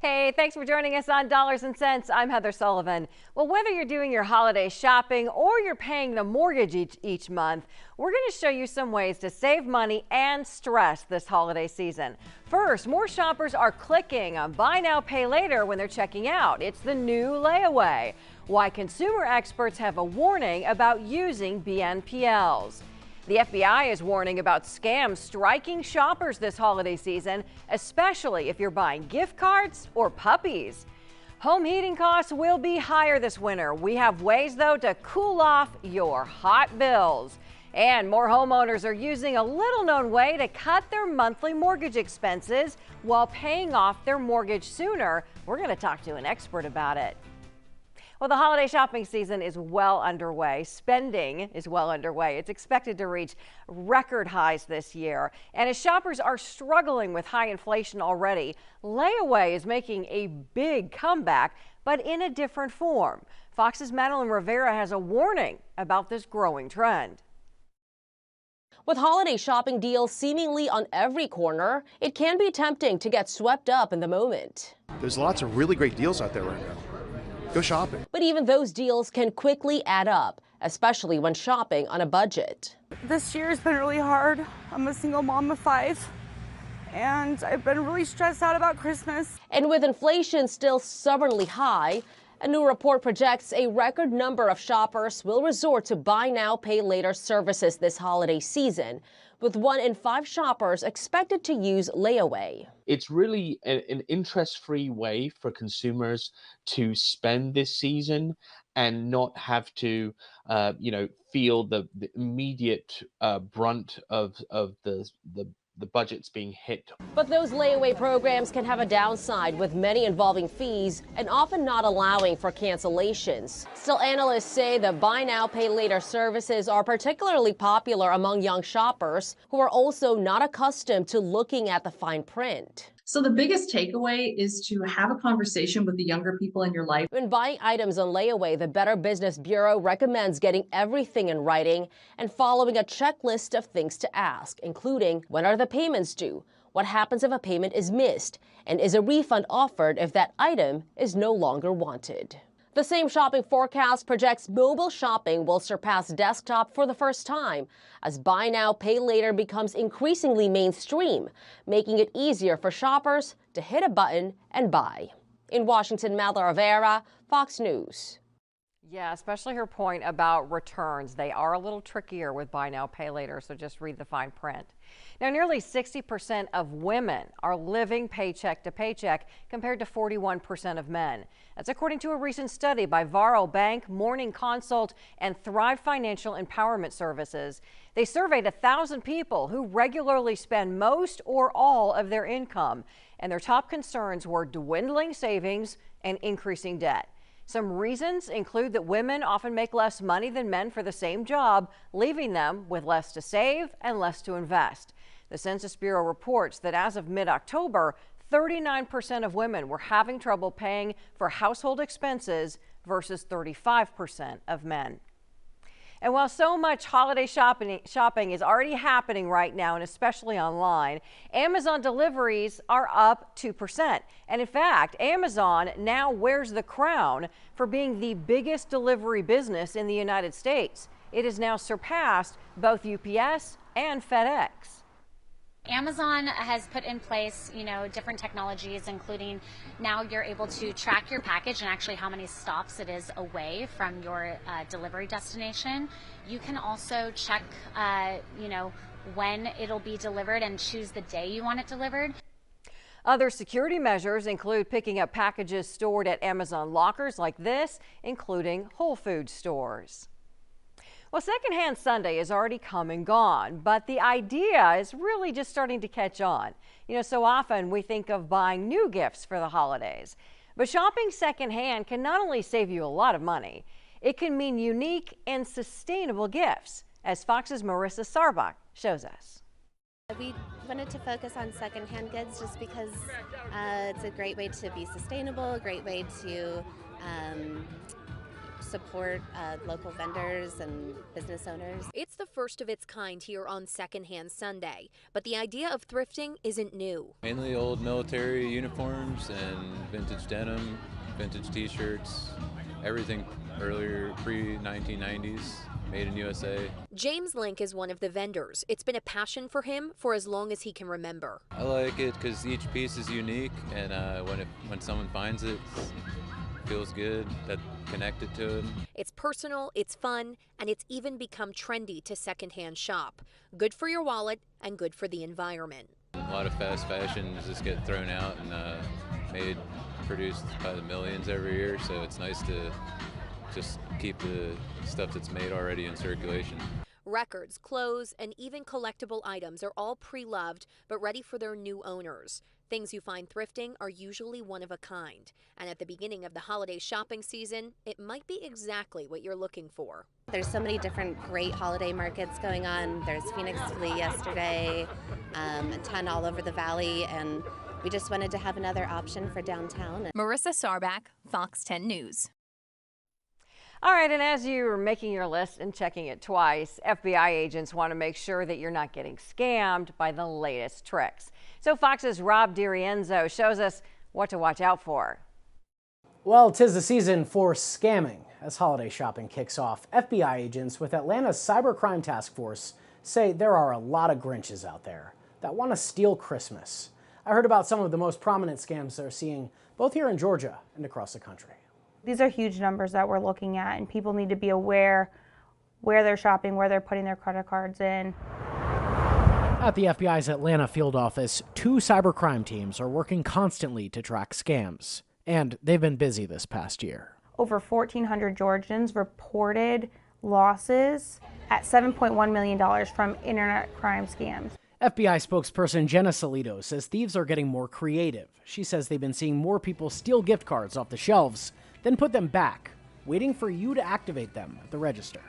Hey, thanks for joining us on Dollars and Cents. I'm Heather Sullivan. Well, whether you're doing your holiday shopping or you're paying the mortgage each month, we're going to show you some ways to save money and stress this holiday season. First, more shoppers are clicking on Buy Now, Pay Later when they're checking out. It's the new Layaway. Why consumer experts have a warning about using BNPLs. The FBI is warning about scams striking shoppers this holiday season, especially if you're buying gift cards or puppies. Home heating costs will be higher this winter. We have ways, though, to cool off your hot bills. And more homeowners are using a little-known way to cut their monthly mortgage expenses while paying off their mortgage sooner. We're going to talk to an expert about it. Well, the holiday shopping season is well underway. Spending is well underway. It's expected to reach record highs this year. And as shoppers are struggling with high inflation already, Layaway is making a big comeback, but in a different form. Fox's Madeline Rivera has a warning about this growing trend. With holiday shopping deals seemingly on every corner, it can be tempting to get swept up in the moment. There's lots of really great deals out there right now. Go shopping. But even those deals can quickly add up, especially when shopping on a budget. This year has been really hard. I'm a single mom of 5, and I've been really stressed out about Christmas. And with inflation still stubbornly high, a new report projects a record number of shoppers will resort to Buy Now, Pay Later services this holiday season, with 1 in 5 shoppers expected to use Layaway. It's really an interest-free way for consumers to spend this season and not have to, feel the immediate brunt of the budgets being hit. But those Layaway programs can have a downside, with many involving fees and often not allowing for cancellations. Still, analysts say the Buy Now, Pay Later services are particularly popular among young shoppers who are also not accustomed to looking at the fine print. So the biggest takeaway is to have a conversation with the younger people in your life. When buying items on Layaway, the Better Business Bureau recommends getting everything in writing and following a checklist of things to ask, including when are the payments due, what happens if a payment is missed, and is a refund offered if that item is no longer wanted. The same shopping forecast projects mobile shopping will surpass desktop for the first time as Buy Now, Pay Later becomes increasingly mainstream, making it easier for shoppers to hit a button and buy. In Washington, Madeline Rivera, Fox News. Yeah, especially her point about returns. They are a little trickier with Buy Now, Pay Later, so just read the fine print. Now, nearly 60% of women are living paycheck to paycheck compared to 41% of men. That's according to a recent study by Varro Bank, Morning Consult, and Thrive Financial Empowerment Services. They surveyed 1,000 people who regularly spend most or all of their income, and their top concerns were dwindling savings and increasing debt. Some reasons include that women often make less money than men for the same job, leaving them with less to save and less to invest. The Census Bureau reports that as of mid-October, 39% of women were having trouble paying for household expenses versus 35% of men. And while so much holiday shopping is already happening right now, and especially online, Amazon deliveries are up 2%. And in fact, Amazon now wears the crown for being the biggest delivery business in the United States. It has now surpassed both UPS and FedEx. Amazon has put in place, different technologies, including now you're able to track your package and actually how many stops it is away from your delivery destination. You can also check, when it'll be delivered and choose the day you want it delivered. Other security measures include picking up packages stored at Amazon lockers like this, including Whole Foods stores. Well, Secondhand Sunday is already come and gone, but the idea is really just starting to catch on. So often we think of buying new gifts for the holidays, but shopping secondhand can not only save you a lot of money, it can mean unique and sustainable gifts, as Fox's Marissa Sarbach shows us. We wanted to focus on secondhand goods just because it's a great way to be sustainable, a great way to support local vendors and business owners. It's the first of its kind here on Secondhand Sunday, but the idea of thrifting isn't new. Mainly old military uniforms and vintage denim, vintage t-shirts, everything earlier, pre-1990s, made in USA. James Link is one of the vendors. It's been a passion for him for as long as he can remember. I like it because each piece is unique, and when someone finds it, it feels good, that connected to it. It's personal, it's fun, and it's even become trendy to secondhand shop. Good for your wallet and good for the environment. A lot of fast fashion just get thrown out and produced by the millions every year, so it's nice to just keep the stuff that's made already in circulation. Records, clothes, and even collectible items are all pre-loved but ready for their new owners. Things you find thrifting are usually one of a kind. And at the beginning of the holiday shopping season, it might be exactly what you're looking for. There's so many different great holiday markets going on. There's Phoenix Flea yesterday, a ton all over the valley, and we just wanted to have another option for downtown. Marissa Sarback, Fox 10 News. All right, and as you're making your list and checking it twice, FBI agents want to make sure that you're not getting scammed by the latest tricks. So Fox's Rob DiRienzo shows us what to watch out for. Well, 'tis the season for scamming. As holiday shopping kicks off, FBI agents with Atlanta's Cybercrime Task Force say there are a lot of Grinches out there that want to steal Christmas. I heard about some of the most prominent scams they're seeing both here in Georgia and across the country. These are huge numbers that we're looking at, and people need to be aware where they're shopping, where they're putting their credit cards in. At the FBI's Atlanta field office, 2 cybercrime teams are working constantly to track scams, and they've been busy this past year. Over 1,400 Georgians reported losses at $7.1 million from internet crime scams. FBI spokesperson Jenna Salido says thieves are getting more creative. She says they've been seeing more people steal gift cards off the shelves, then put them back, waiting for you to activate them at the register.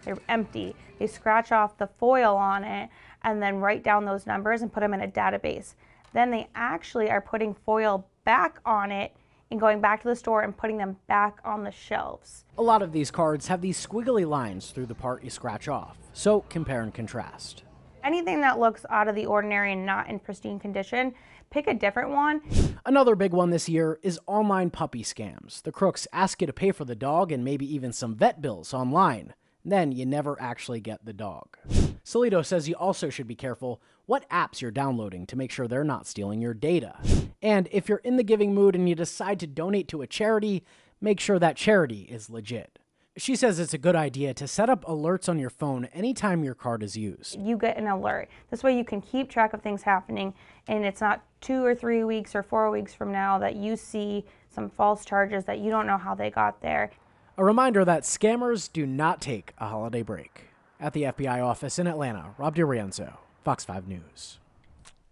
They're empty. They scratch off the foil on it and then write down those numbers and put them in a database. Then they actually are putting foil back on it and going back to the store and putting them back on the shelves. A lot of these cards have these squiggly lines through the part you scratch off, so compare and contrast. Anything that looks out of the ordinary and not in pristine condition, pick a different one. Another big one this year is online puppy scams. The crooks ask you to pay for the dog and maybe even some vet bills online. Then you never actually get the dog. Salido says you also should be careful what apps you're downloading to make sure they're not stealing your data. And if you're in the giving mood and you decide to donate to a charity, make sure that charity is legit. She says it's a good idea to set up alerts on your phone anytime your card is used. You get an alert. This way you can keep track of things happening, and it's not 2 or 3 weeks or 4 weeks from now that you see some false charges that you don't know how they got there. A reminder that scammers do not take a holiday break. At the FBI office in Atlanta, Rob DiRienzo, Fox 5 News.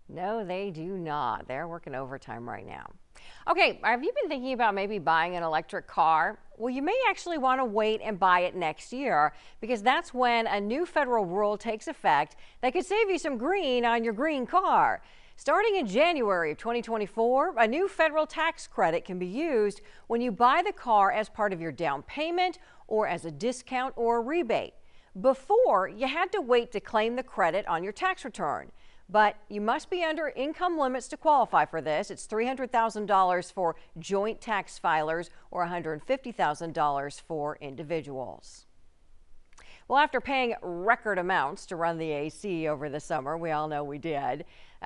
No, they do not. They're working overtime right now. Okay, have you been thinking about maybe buying an electric car? Well, you may actually want to wait and buy it next year, because that's when a new federal rule takes effect that could save you some green on your green car. Starting in January of 2024, a new federal tax credit can be used when you buy the car as part of your down payment or as a discount or a rebate. Before, you had to wait to claim the credit on your tax return. But you must be under income limits to qualify for this. It's $300,000 for joint tax filers or $150,000 for individuals. Well, after paying record amounts to run the AC over the summer, we all know we did,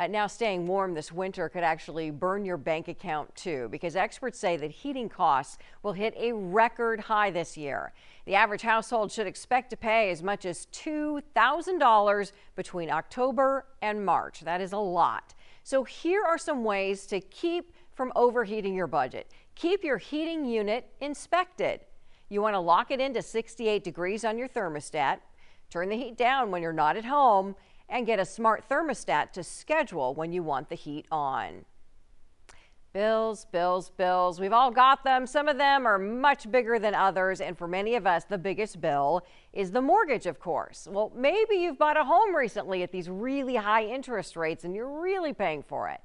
now staying warm this winter could actually burn your bank account too, because experts say that heating costs will hit a record high this year. The average household should expect to pay as much as $2,000 between October and March. That is a lot. So here are some ways to keep from overheating your budget. Keep your heating unit inspected. You want to lock it into 68 degrees on your thermostat. Turn the heat down when you're not at home, and get a smart thermostat to schedule when you want the heat on. Bills, bills, bills. We've all got them. Some of them are much bigger than others, and for many of us, the biggest bill is the mortgage, of course. Well, maybe you've bought a home recently at these really high interest rates and you're really paying for it.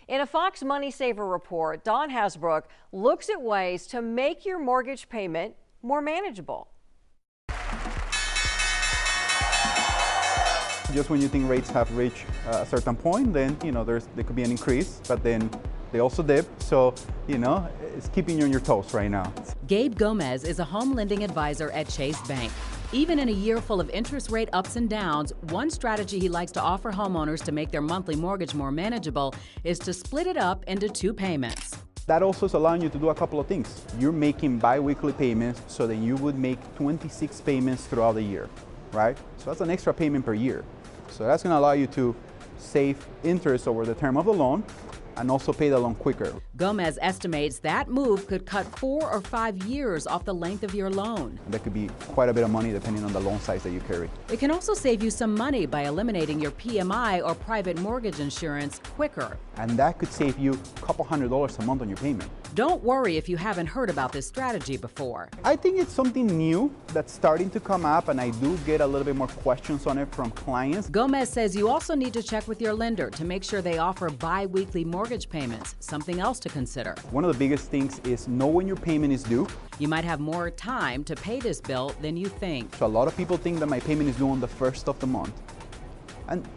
In a Fox Money Saver report, Don Hasbrook looks at ways to make your mortgage payment more manageable. Just when you think rates have reached a certain point, then, there could be an increase, but then they also dip. So, it's keeping you on your toes right now. Gabe Gomez is a home lending advisor at Chase Bank. Even in a year full of interest rate ups and downs, one strategy he likes to offer homeowners to make their monthly mortgage more manageable is to split it up into 2 payments. That also is allowing you to do a couple of things. You're making bi-weekly payments so that you would make 26 payments throughout the year, right? So that's an extra payment per year. So that's going to allow you to save interest over the term of the loan and also pay the loan quicker. Gomez estimates that move could cut 4 or 5 years off the length of your loan. That could be quite a bit of money depending on the loan size that you carry. It can also save you some money by eliminating your PMI or private mortgage insurance quicker. And that could save you a couple $100s a month on your payment. Don't worry if you haven't heard about this strategy before. I think it's something new that's starting to come up, and I do get a little bit more questions on it from clients. Gomez says you also need to check with your lender to make sure they offer bi-weekly mortgage payments, something else to consider. One of the biggest things is know when your payment is due. You might have more time to pay this bill than you think. So a lot of people think that my payment is due on the 1st of the month. And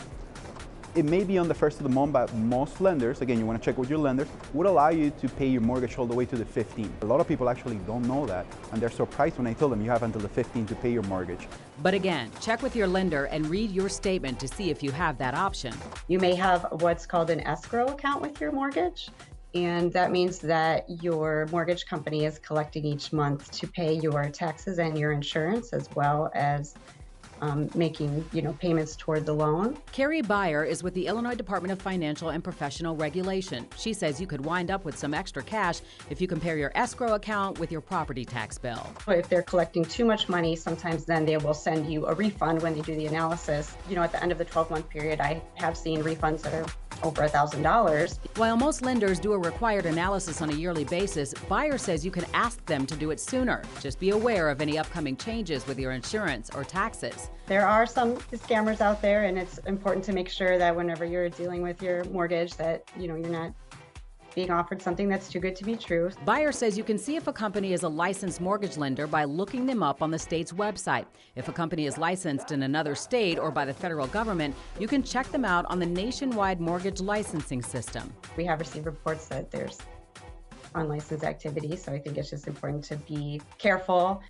it may be on the 1st of the month, but most lenders, again, you want to check with your lenders, would allow you to pay your mortgage all the way to the 15th. A lot of people actually don't know that, and they're surprised when I tell them you have until the 15th to pay your mortgage. But again, check with your lender and read your statement to see if you have that option. You may have what's called an escrow account with your mortgage, and that means that your mortgage company is collecting each month to pay your taxes and your insurance, as well as making payments toward the loan. Carrie Beyer is with the Illinois Department of Financial and Professional Regulation. She says you could wind up with some extra cash if you compare your escrow account with your property tax bill. If they're collecting too much money, sometimes then they will send you a refund when they do the analysis. At the end of the 12-month period, I have seen refunds that are over $1,000. While most lenders do a required analysis on a yearly basis, Beyer says you can ask them to do it sooner. Just be aware of any upcoming changes with your insurance or taxes. There are some scammers out there, and it's important to make sure that whenever you're dealing with your mortgage that you're not being offered something that's too good to be true. Beyer says you can see if a company is a licensed mortgage lender by looking them up on the state's website. If a company is licensed in another state or by the federal government, you can check them out on the nationwide mortgage licensing system. We have received reports that there's unlicensed activity, so I think it's just important to be careful.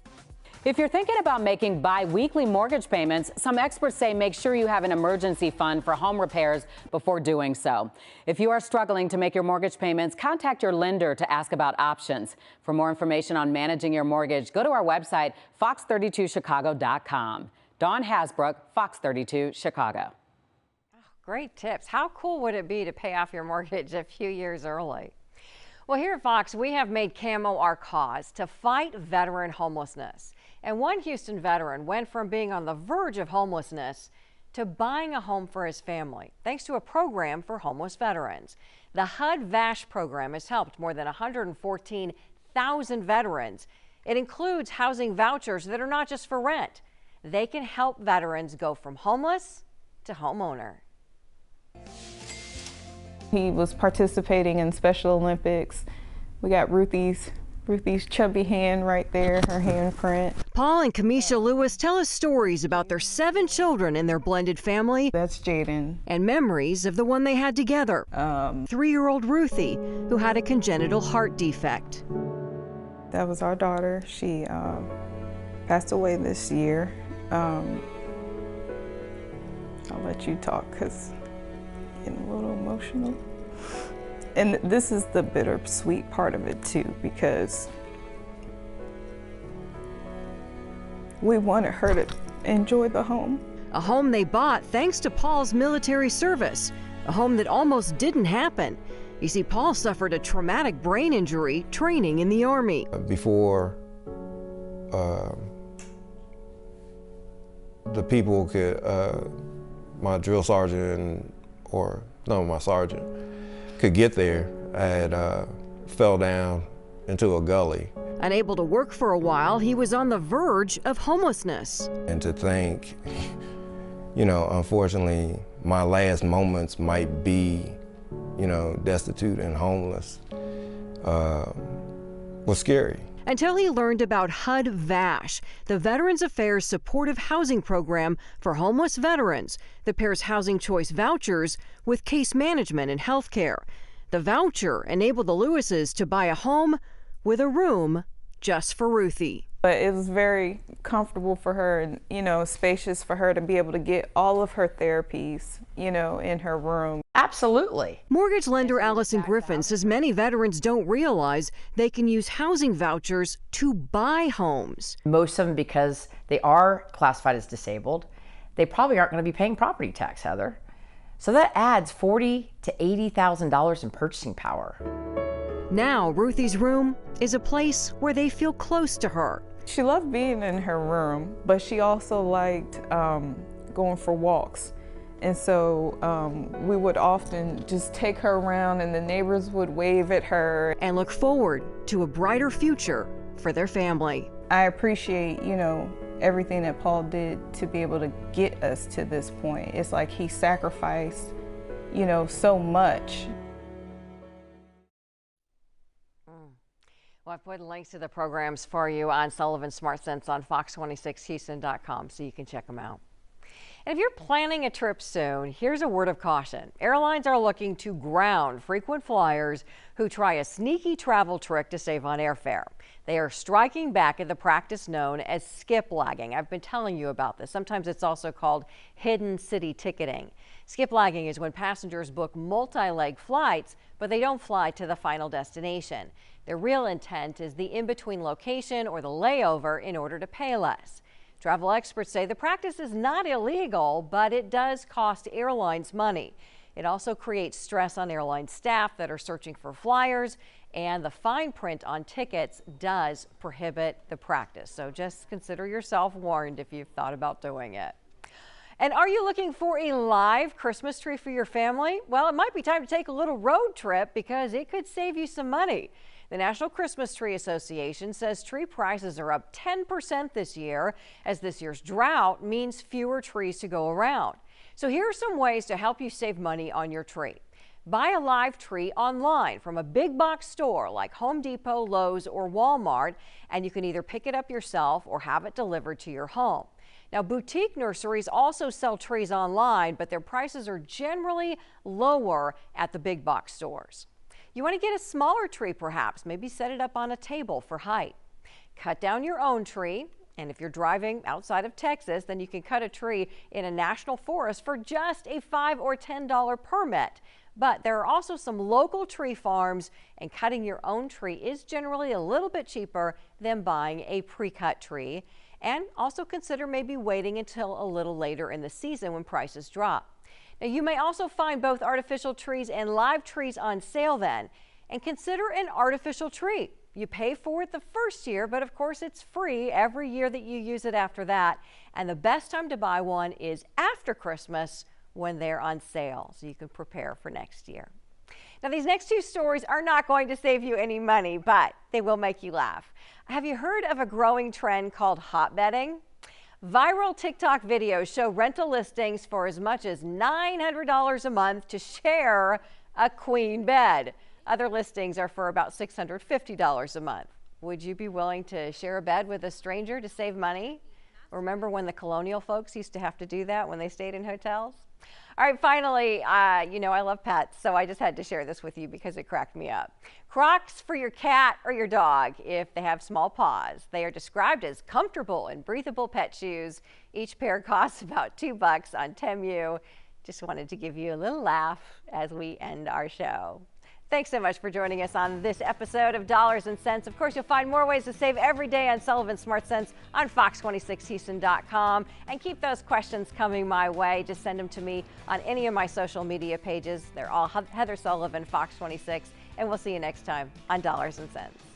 If you're thinking about making bi-weekly mortgage payments, some experts say make sure you have an emergency fund for home repairs before doing so. If you are struggling to make your mortgage payments, contact your lender to ask about options. For more information on managing your mortgage, go to our website, fox32chicago.com. Dawn Hasbrook, Fox 32 Chicago. Oh, great tips. How cool would it be to pay off your mortgage a few years early? Well, here at Fox, we have made camo our cause to fight veteran homelessness. And one Houston veteran went from being on the verge of homelessness to buying a home for his family, thanks to a program for homeless veterans. The HUD-VASH program has helped more than 114,000 veterans. It includes housing vouchers that are not just for rent. They can help veterans go from homeless to homeowner. He was participating in Special Olympics. We got Ruthie's chubby hand right there, her handprint. Paul and Kamisha Lewis tell us stories about their 7 children in their blended family. That's Jaden. And memories of the one they had together. 3-year-old Ruthie, who had a congenital heart defect. That was our daughter. She passed away this year. I'll let you talk because I'm getting a little emotional. And this is the bittersweet part of it too, because we wanted her to enjoy the home. A home they bought thanks to Paul's military service, a home that almost didn't happen. You see, Paul suffered a traumatic brain injury training in the Army. Before the people could, my drill sergeant, my sergeant, could get there, I had fell down into a gully. Unable to work for a while, he was on the verge of homelessness. And to think, unfortunately, my last moments might be, destitute and homeless, was scary. until he learned about HUD-VASH, the Veterans Affairs Supportive Housing Program for homeless veterans that pairs housing choice vouchers with case management and health care. The voucher enabled the Lewises to buy a home with a room just for Ruthie. But it was very comfortable for her and, you know, spacious for her to be able to get all of her therapies, you know, in her room. Absolutely. Mortgage lender Allison Griffin says many veterans don't realize they can use housing vouchers to buy homes. Most of them, because they are classified as disabled, they probably aren't going to be paying property tax, Heather. So that adds $40,000 to $80,000 in purchasing power. Now, Ruthie's room is a place where they feel close to her. She loved being in her room, but she also liked going for walks. And so we would often just take her around and the neighbors would wave at her. And look forward to a brighter future for their family. I appreciate, you know, everything that Paul did to be able to get us to this point. It's like he sacrificed, you know, so much. Well, I've put links to the programs for you on Sullivan Smart Sense on fox26houston.com, so you can check them out. And if you're planning a trip soon, here's a word of caution. Airlines are looking to ground frequent flyers who try a sneaky travel trick to save on airfare. They are striking back at the practice known as skip lagging. I've been telling you about this. Sometimes it's also called hidden city ticketing. Skip lagging is when passengers book multi-leg flights, but they don't fly to the final destination. Their real intent is the in-between location or the layover in order to pay less. Travel experts say the practice is not illegal, but it does cost airlines money. It also creates stress on airline staff that are searching for flyers, and the fine print on tickets does prohibit the practice. So just consider yourself warned if you've thought about doing it. And are you looking for a live Christmas tree for your family? Well, it might be time to take a little road trip because it could save you some money. The National Christmas Tree Association says tree prices are up 10% this year, as this year's drought means fewer trees to go around. So here are some ways to help you save money on your tree. Buy a live tree online from a big box store like Home Depot, Lowe's, or Walmart, and you can either pick it up yourself or have it delivered to your home. Now, boutique nurseries also sell trees online, but their prices are generally lower at the big box stores. You want to get a smaller tree perhaps, maybe set it up on a table for height. Cut down your own tree, and if you're driving outside of Texas, then you can cut a tree in a national forest for just a $5 or $10 permit. But there are also some local tree farms, and cutting your own tree is generally a little bit cheaper than buying a pre-cut tree. And also consider maybe waiting until a little later in the season when prices drop. Now, you may also find both artificial trees and live trees on sale then. And consider an artificial tree. You pay for it the first year, but of course it's free every year that you use it after that. And the best time to buy one is after Christmas when they're on sale, so you can prepare for next year. Now, these next two stories are not going to save you any money, but they will make you laugh. Have you heard of a growing trend called hotbedding? Viral TikTok videos show rental listings for as much as $900 a month to share a queen bed. Other listings are for about $650 a month. Would you be willing to share a bed with a stranger to save money? Remember when the colonial folks used to have to do that when they stayed in hotels? All right, finally, you know I love pets, so I just had to share this with you because it cracked me up. Crocs for your cat or your dog if they have small paws. They are described as comfortable and breathable pet shoes. Each pair costs about $2 on Temu. Just wanted to give you a little laugh as we end our show. Thanks so much for joining us on this episode of Dollars and Cents. Of course, you'll find more ways to save every day on Sullivan Smart Sense on fox26houston.com. And keep those questions coming my way. Just send them to me on any of my social media pages. They're all Heather Sullivan, Fox 26. And we'll see you next time on Dollars and Cents.